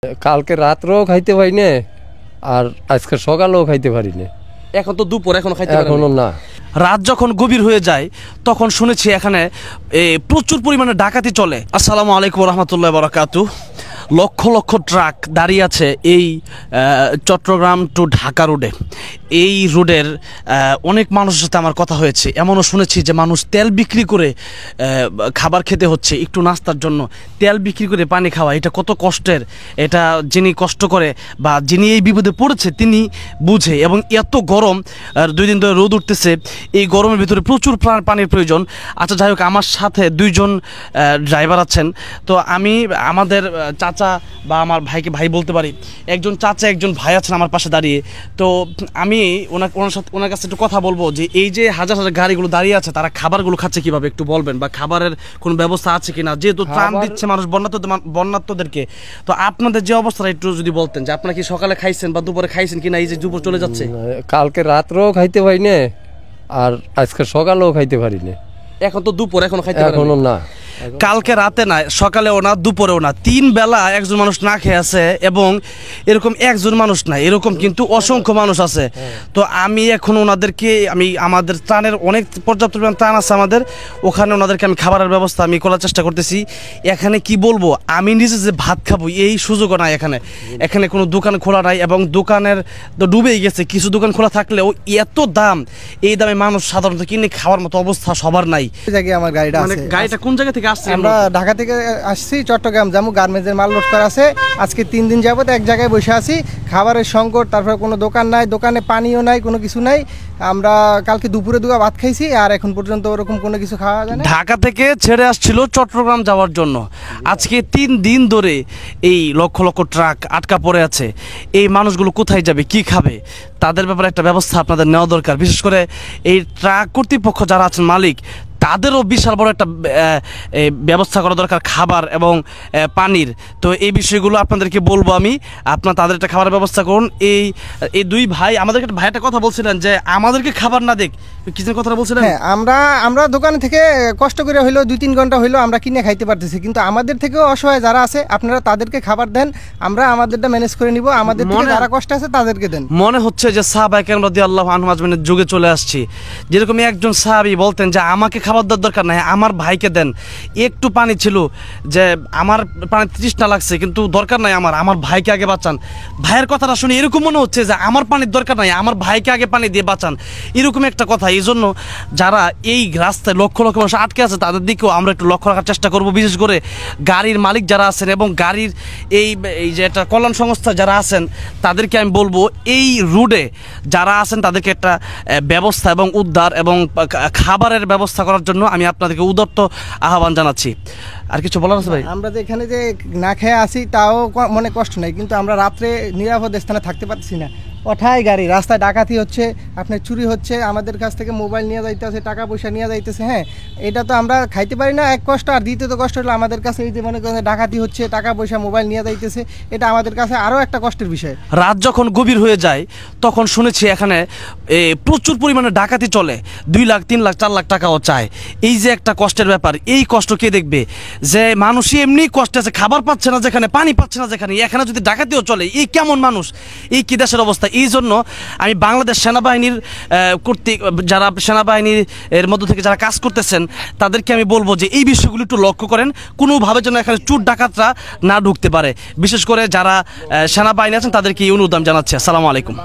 কালকে রাত্রেও খাইতে পারি না, আর আজকে সকালেও খাইতে পারি না। এখন তো দুপুর, এখনো খাইতে এখনো না। রাত যখন গভীর হয়ে যায় তখন শুনেছি এখানে প্রচুর পরিমাণে ডাকাতি চলে। আসসালামু আলাইকুম রহমতুল্লাহ বারাকাতু। লক্ষ লক্ষ ট্রাক দাঁড়িয়ে আছে এই চট্টগ্রাম টু ঢাকা রোডে। এই রোডের অনেক মানুষের সাথে আমার কথা হয়েছে। এমনও শুনেছি যে মানুষ তেল বিক্রি করে খাবার খেতে হচ্ছে, একটু নাস্তার জন্য তেল বিক্রি করে পানি খাওয়া। এটা কত কষ্টের, এটা যিনি কষ্ট করে বা যিনি এই বিপদে পড়েছে তিনি বুঝে। এবং এত গরম, 2 দিন ধরে রোদ উঠতেছে, এই গরমের ভিতরে প্রচুর পানির প্রয়োজন। আচ্ছা যাই হোক, আমার সাথে 2 জন ড্রাইভার আছেন। তো আমি আমাদের চাচা বা আমার ভাইকে ভাই বলতে পারি, একজন চাচা একজন ভাই আছেন আমার পাশে দাঁড়িয়ে। তো আমি ওনার কাছে একটু কথা বলবো যে এই যে হাজার হাজার গাড়িগুলো দাঁড়িয়ে আছে, তারা খাবারগুলো খাচ্ছে কিভাবে একটু বলবেন, বা খাবারের কোনো ব্যবস্থা আছে কিনা, যেহেতু ত্রাণ দিচ্ছে মানুষ বন্যার্থদেরকে। তো আপনাদের যে অবস্থাটা একটু যদি বলতেন, যে আপনারা কি সকালে খাইছেন বা দুপুরে খাইছেন কিনা, এই যে দুপুর চলে যাচ্ছে। কালকে রাত্রেও খাইতে পারি না, আর আজকে সকালেও খাইতে পারি না। এখন তো দুপুর, এখনো খাইতে এখনো না। কালকে রাতে না, সকালেও না, দুপুরেও না, 3 বেলা একজন মানুষ না খেয়ে আছে। এবং এরকম একজন মানুষ না, এরকম কিন্তু অসংখ্য মানুষ আছে। তো আমি এখন ওনাদেরকে আমাদের ত্রাণের অনেক পর্যাপ্ত পরিমাণ ত্রাণ আছে আমাদের ওখানে, ওনাদেরকে আমি খাবারের ব্যবস্থা আমি করার চেষ্টা করতেছি। এখানে কি বলবো, আমি নিজে যে ভাত খাবো এই সুযোগও নাই এখানে কোনো দোকান খোলা নাই, এবং দোকানের তো ডুবেই গেছে। কিছু দোকান খোলা থাকলেও এত দাম, এই দামে মানুষ সাধারণত কিনে খাওয়ার মতো অবস্থা সবার নাই। আমার গাড়িটা আছে। গাড়িটা কোন জায়গা থেকে? আমরা ঢাকা থেকে আসছি, চট্টগ্রাম যাবো, গার্মেন্টসের মাল লোড করা আছে। আজকে 3 দিন যাবত এক জায়গায় বসে আছি, খাবারের সংকট, তারপরে কোনো দোকান নাই, দোকানে পানিও নাই, কোনো কিছু নাই। আমরা কালকে দুপুরে 2 ভাত খাইছি, আর এখন পর্যন্ত ওরকম কোনো কিছু খাওয়া যায় না। ঢাকা থেকে ছেড়ে আসছিল চট্টগ্রাম যাওয়ার জন্য, আজকে 3 দিন ধরে এই লক্ষ লক্ষ ট্রাক আটকা পড়ে আছে। এই মানুষগুলো কোথায় যাবে, কি খাবে, তাদের ব্যাপারে একটা ব্যবস্থা আপনাদের নেওয়া দরকার। বিশেষ করে এই ট্রাক কর্তৃপক্ষ যারা আছেন, মালিক, তাদেরও বিশাল বড় একটা ব্যবস্থা করা দরকার খাবার এবং পানির। তো এই বিষয়গুলো আপনাদেরকে বলবো আমি, আপনার তাদের একটা খাবারের ব্যবস্থা করুন। এই 2 ভাই আমাদেরকে ভাই একটা কথা বলছিলেন যে আমাদেরকে খাবার না দেখ, কি যেন কথাটা বলছিলেন। হ্যাঁ, আমরা দোকান থেকে কষ্ট করে হইলো 2-3 ঘন্টা হইলো আমরা কিনে খাইতে পারতেছি, কিন্তু আমাদের থেকেও অসহায় যারা আছে আপনারা তাদেরকে খাবার দেন, আমরা আমাদেরটা ম্যানেজ করে নিব। আমাদের থেকে যারা কষ্ট আছে তাদেরকে দেন। মনে হচ্ছে যে সাহাবায়ে কেরাম রাদিয়াল্লাহু আনহুম আজমাইনের যুগে চলে আসছি, যেরকম একজন সাহাবী বলতেন যে আমাকে খাবার দেওয়ার দরকার নাই, আমার ভাইকে দেন। একটু পানি ছিল, যে আমার পানি তৃষ্ণা লাগছে, কিন্তু দরকার নাই, আমার ভাইকে আগে বাঁচান। ভাইয়ের কথাটা শুনে এরকম মনে হচ্ছে যে আমার পানির দরকার নাই, আমার ভাইকে আগে পানি দিয়ে বাঁচান, এরকম একটা কথা। এই জন্য যারা এই রাস্তায় লক্ষ লক্ষ মানুষ আটকে আছে, তাদের দিকেও আমরা একটু লক্ষ্য রাখার চেষ্টা করব। বিশেষ করে গাড়ির মালিক যারা আছেন এবং গাড়ির এই যে একটা কল্যাণ সংস্থা যারা আছেন, তাদেরকে আমি বলবো এই রুটে যারা আছেন তাদেরকে একটা ব্যবস্থা এবং উদ্ধার এবং খাবারের ব্যবস্থা করার জন্য আমি আপনাদেরকে উদাত্ত আহ্বান জানাচ্ছি। আর কিছু বলার আছে ভাই? আমরা যে এখানে যে না খেয়ে আসি তাও মনে কষ্ট নাই, কিন্তু আমরা রাত্রে নিরাপদ স্থানে থাকতে পারছি না। ওঠাই গাড়ি, রাস্তায় ডাকাতি হচ্ছে, আপনার চুরি হচ্ছে, আমাদের কাছ থেকে মোবাইল নিয়ে যাইতেছে, টাকা পয়সা নিয়ে যাইতেছে। হ্যাঁ, এটা তো আমরা খাইতে পারি না, এক কষ্ট। আর দ্বিতীয়ত কষ্ট হলো আমাদের কাছে এই যে মনে করেন ডাকাতি হচ্ছে, টাকা পয়সা মোবাইল নিয়ে যাইতেছে, এটা আমাদের কাছে আরও একটা কষ্টের বিষয়। রাত যখন গভীর হয়ে যায় তখন শুনেছি এখানে প্রচুর পরিমাণে ডাকাতি চলে, 2 লাখ 3 লাখ 4 লাখ টাকাও চায়। এই যে একটা কষ্টের ব্যাপার, এই কষ্ট কে দেখবে? যে মানুষই এমনি কষ্টে আছে, খাবার পাচ্ছে না যেখানে, পানি পাচ্ছে না যেখানে, এখানে যদি ডাকাতিও চলে, এই কেমন মানুষ, এই কি দেশের অবস্থা? এই জন্য আমি বাংলাদেশ সেনাবাহিনীর যারা সেনাবাহিনীর এর মধ্য থেকে যারা কাজ করতেছেন তাদেরকে আমি বলবো যে এই বিষয়গুলো একটু লক্ষ্য করেন, কোনোভাবে যেন এখানে চোর ডাকাতরা না ঢুকতে পারে। বিশেষ করে যারা সেনাবাহিনী আছেন তাদেরকে এই অনুরোধ জানাচ্ছি। আসসালামু আলাইকুম।